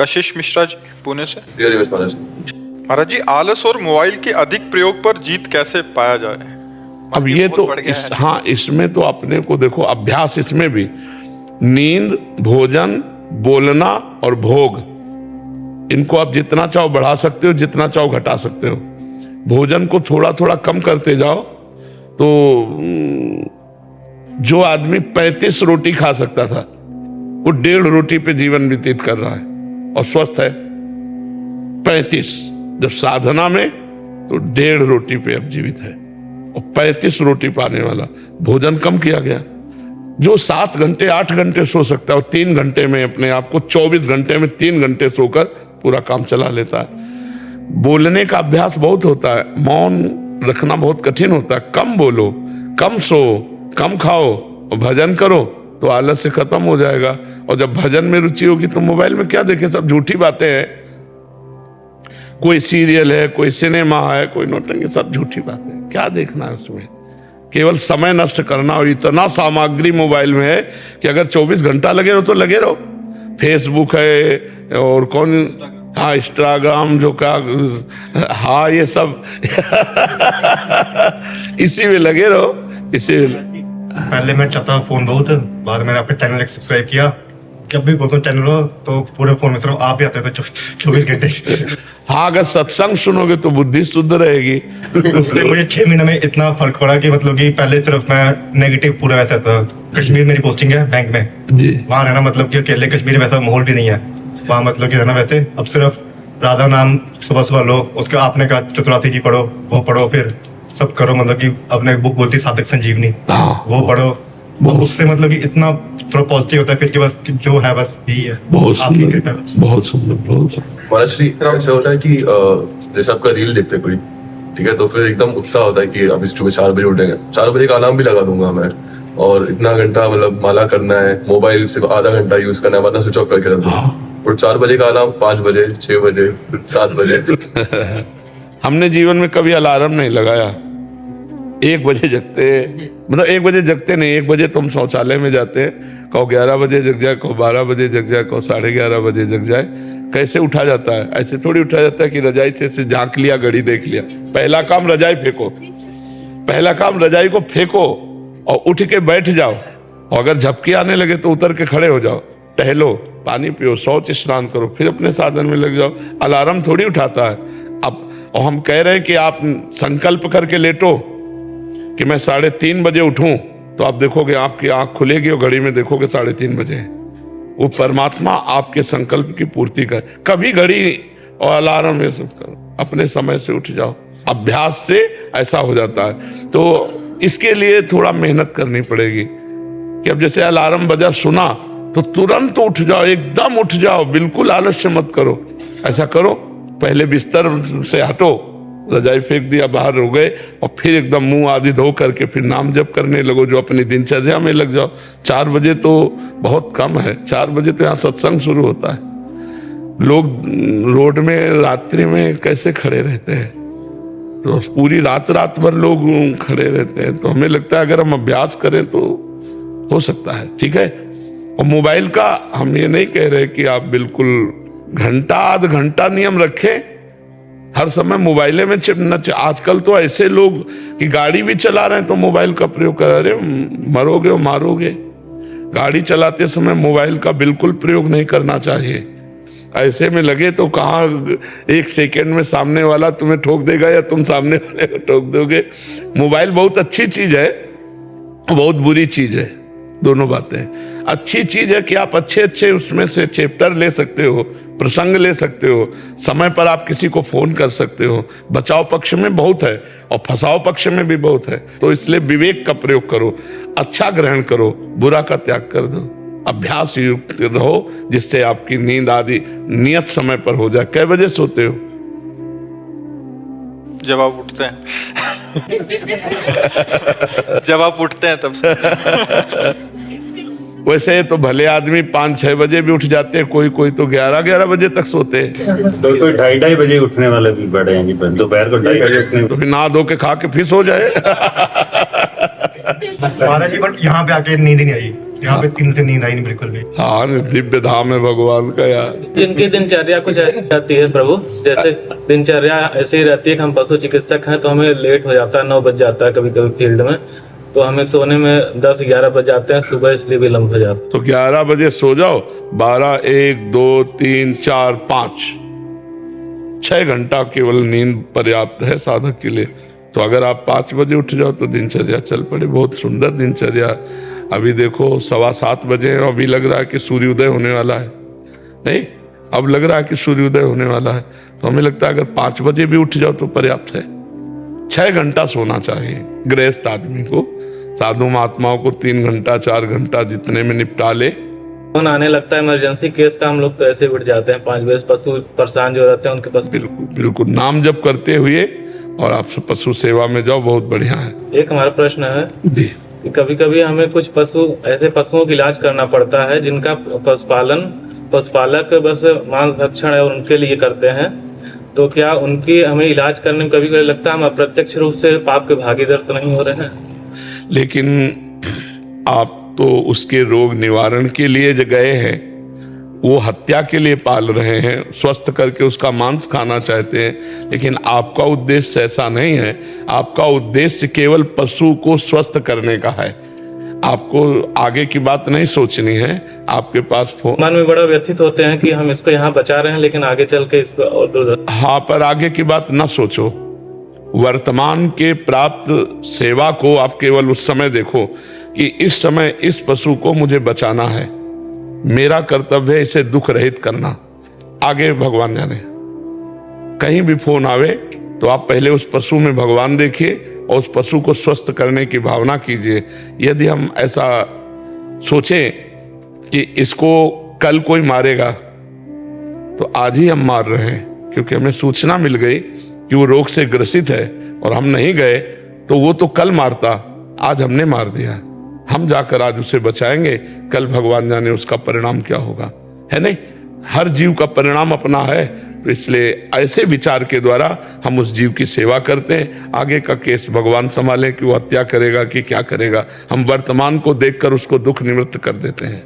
कशिश मिश्रा जी, पुणे से। महाराज जी, आलस और मोबाइल के अधिक प्रयोग पर जीत कैसे पाया जाए? अब ये तो हाँ, इसमें तो अपने को देखो, अभ्यास इसमें भी नींद, भोजन, बोलना और भोग, इनको आप जितना चाहो बढ़ा सकते हो, जितना चाहो घटा सकते हो। भोजन को थोड़ा थोड़ा कम करते जाओ तो जो आदमी 35 रोटी खा सकता था वो 1.5 रोटी पे जीवन व्यतीत कर रहा है और स्वस्थ है। 35 जब साधना में तो 1.5 रोटी पे अब जीवित है और 35 रोटी पाने वाला। भोजन कम किया गया। जो 7 घंटे 8 घंटे सो सकता है और 3 घंटे में अपने आप को 24 घंटे में 3 घंटे सोकर पूरा काम चला लेता है। बोलने का अभ्यास बहुत होता है, मौन रखना बहुत कठिन होता है। कम बोलो, कम सो, कम खाओ और भजन करो तो आलस से खत्म हो जाएगा। और जब भजन में रुचि होगी तो मोबाइल में क्या देखे, सब झूठी बातें हैं। कोई सीरियल है, कोई सिनेमा है, कोई नौटंकी, सब झूठी बातें। क्या देखना है उसमें? केवल समय नष्ट करना। और इतना सामग्री मोबाइल में है कि अगर 24 घंटा लगे रहो तो लगे रहो। फेसबुक है और कौन, हाँ इंस्टाग्राम, जो क्या, हाँ ये सब इसी में लगे रहो, इसी में। पहले मैं चाहता फोन बहुत, बाद में मैंने आपका चैनल सब्सक्राइब किया। जब भी बोलता चैनल हो तो पूरे फोन में सिर्फ आप ही आते थे 24 घंटे। हाँ, अगर सत्संग सुनोगे तो बुद्धि शुद्ध रहेगी। उससे मुझे 6 महीने में इतना फर्क पड़ा कि मतलब कि पहले सिर्फ मैं नेगेटिव पूरा वैसा था। कश्मीर मेरी पोस्टिंग है बैंक में जी, वहाँ रहना मतलब कि अकेले कश्मीर वैसा माहौल भी नहीं है वहाँ, मतलब कि रहना वैसे। अब सिर्फ राधा नाम सुबह सुबह लो, उसका आपने कहा चतुरासी जी पढ़ो, वो पढ़ो, फिर सब करो। मतलब कि अपने बुक बोलती साधक संजीवनी, वो पढ़ो। उससे मतलब कि इतना थोड़ा पॉजिटिव होता है फिर कि बस जो है बस यही है। बहुत सुंदर, बहुत सुंदर, बहुत सुंदर। महाराज श्री, ऐसा होता है कि जैसे आपका रील देखते कोई, ठीक है, तो फिर एकदम उत्साह होता है कि अब इस सुबह 4 बजे उठेंगे। 4 बजे का अलार्म भी लगा दूंगा मैं, और इतना घंटा मतलब माला करना है, मोबाइल सिर्फ आधा घंटा यूज करना है, वरना स्विच ऑफ करके रख दूंगा। और 4 बजे का अलार्म 5 बजे, 6 बजे, 7 बजे। हमने जीवन में कभी अलार्म नहीं लगाया। 1 बजे जगते, मतलब 1 बजे जगते नहीं, 1 बजे तुम शौचालय में जाते, कहो 11 बजे जग जाए, कहो 12 बजे जग जाए, कहो 11:30 बजे जग जाए। कैसे उठा जाता है? ऐसे थोड़ी उठा जाता है कि रजाई से झांक लिया, घड़ी देख लिया। पहला काम रजाई फेंको, पहला काम रजाई को फेंको और उठ के बैठ जाओ। और अगर झपकी आने लगे तो उतर के खड़े हो जाओ, टहलो, पानी पियो, शौच स्नान करो, फिर अपने साधन में लग जाओ। अलार्म थोड़ी उठाता है। अब और हम कह रहे हैं कि आप संकल्प करके लेटो कि मैं 3:30 बजे उठूं, तो आप देखोगे आपकी आंख खुलेगी और घड़ी में देखोगे 3:30 बजे। वो परमात्मा आपके संकल्प की पूर्ति कर। कभी घड़ी और अलार्म ये सब करो, अपने समय से उठ जाओ। अभ्यास से ऐसा हो जाता है। तो इसके लिए थोड़ा मेहनत करनी पड़ेगी कि अब जैसे अलार्म बजा, सुना तो तुरंत उठ जाओ, एकदम उठ जाओ, बिल्कुल आलस्य मत करो। ऐसा करो, पहले बिस्तर से हटो, रजाई फेंक दिया, बाहर हो गए, और फिर एकदम मुंह आदि धो करके फिर नाम जप करने लगो, जो अपनी दिनचर्या में लग जाओ। 4 बजे तो बहुत कम है, 4 बजे तो यहाँ सत्संग शुरू होता है। लोग रोड में रात्रि में कैसे खड़े रहते हैं, तो पूरी रात भर लोग खड़े रहते हैं। तो हमें लगता है अगर हम अभ्यास करें तो हो सकता है, ठीक है। और मोबाइल का हम ये नहीं कह रहे कि आप बिल्कुल घंटा आध घंटा नियम रखें, हर समय मोबाइले में चिपना। आजकल तो ऐसे लोग कि गाड़ी भी चला रहे हैं तो मोबाइल का प्रयोग कर रहे, मरोगे और मारोगे। गाड़ी चलाते समय मोबाइल का बिल्कुल प्रयोग नहीं करना चाहिए। ऐसे में लगे तो कहाँ 1 सेकेंड में सामने वाला तुम्हें ठोक देगा या तुम सामने वाले को ठोक दोगे। मोबाइल बहुत अच्छी चीज है, बहुत बुरी चीज है, दोनों बातें। अच्छी चीज है कि आप अच्छे उसमें से चैप्टर ले सकते हो, प्रसंग ले सकते हो, समय पर आप किसी को फोन कर सकते हो। बचाव पक्ष में बहुत है और फंसाव पक्ष में भी बहुत है। तो इसलिए विवेक का प्रयोग करो, अच्छा ग्रहण करो, बुरा का त्याग कर दो, अभ्यास युक्त रहो, जिससे आपकी नींद आदि नियत समय पर हो जाए। कै बजे सोते हो? जब आप उठते हैं। जब आप उठते हैं तब। वैसे तो भले आदमी 5-6 बजे भी उठ जाते हैं, कोई तो 11 बजे तक सोते हैं। तो कोई 2:30 बजे उठने वाले भी बड़े हैं जी, दोपहर को 2:30 बजे उठने। तो फिर नहा धो के खा के फिर सो जाए। महाराज जी, बट यहाँ पे आके नींद नहीं आई। यहाँ पे 3 से नींद आई नहीं बिल्कुल भी। हाँ, दिव्य धाम है भगवान का यार। इनकी दिनचर्या कुछ ऐसी रहती है प्रभु, जैसे दिनचर्या ऐसी ही रहती है कि हम पशु चिकित्सक हैं तो हमें लेट हो जाता है, 9 बज जाता है कभी कभी फील्ड में, तो हमें सोने में 10-11 बज जाते हैं सुबह, इसलिए विलम्ब हो जाता है। तो 11 बजे सो जाओ, 12, 1, 2, 3, 4, 5, 6 घंटा केवल नींद पर्याप्त है साधक के लिए। तो अगर आप 5 बजे उठ जाओ तो दिनचर्या चल पड़े। बहुत सुंदर दिनचर्या। अभी देखो 7:15 बजे हैं, अभी लग रहा है कि सूर्योदय होने वाला है। नहीं, अब लग रहा है कि सूर्योदय होने वाला है। तो हमें लगता है अगर 5 बजे भी उठ जाओ तो पर्याप्त है। 6 घंटा सोना चाहिए गृहस्थ आदमी को। साधु महात्माओं को 3 घंटा 4 घंटा जितने में निपटा ले। फोन आने लगता है इमरजेंसी केस का, हम लोग तो ऐसे उठ जाते हैं 5 बजे। पशु परेशान जो रहते हैं उनके पास बिल्कुल बिल्कुल नाम जप करते हुए और आप पशु सेवा में जाओ, बहुत बढ़िया है। एक हमारा प्रश्न है जी, कि कभी कभी हमें कुछ ऐसे पशुओं का इलाज करना पड़ता है जिनका पशुपालक बस मांस भक्षण है और उनके लिए करते हैं, तो क्या उनकी हमें इलाज करने में कभी कभी लगता है हम अप्रत्यक्ष रूप से पाप के भागीदार तो नहीं हो रहे हैं? लेकिन आप तो उसके रोग निवारण के लिए जो गए हैं, वो हत्या के लिए पाल रहे हैं, स्वस्थ करके उसका मांस खाना चाहते हैं। लेकिन आपका उद्देश्य ऐसा नहीं है। आपका उद्देश्य केवल पशु को स्वस्थ करने का है। आपको आगे की बात नहीं सोचनी है। आपके पास फोन, मन में बड़ा व्यथित होते हैं कि हम इसको यहाँ बचा रहे हैं लेकिन आगे चल के इसको और हाँ, पर आगे की बात ना सोचो। वर्तमान के प्राप्त सेवा को आप केवल उस समय देखो कि इस समय इस पशु को मुझे बचाना है, मेरा कर्तव्य है इसे दुख रहित करना। आगे भगवान जाने। कहीं भी फोन आवे तो आप पहले उस पशु में भगवान देखिए और उस पशु को स्वस्थ करने की भावना कीजिए। यदि हम ऐसा सोचें कि इसको कल कोई मारेगा, तो आज ही हम मार रहे हैं, क्योंकि हमें सूचना मिल गई कि वो रोग से ग्रसित है और हम नहीं गए तो वो तो कल मारता, आज हमने मार दिया। हम जाकर आज उसे बचाएंगे, कल भगवान जाने उसका परिणाम क्या होगा, है नहीं? हर जीव का परिणाम अपना है। तो इसलिए ऐसे विचार के द्वारा हम उस जीव की सेवा करते हैं। आगे का केस भगवान संभालें कि वो हत्या करेगा कि क्या करेगा। हम वर्तमान को देखकर उसको दुख निवृत्त कर देते हैं।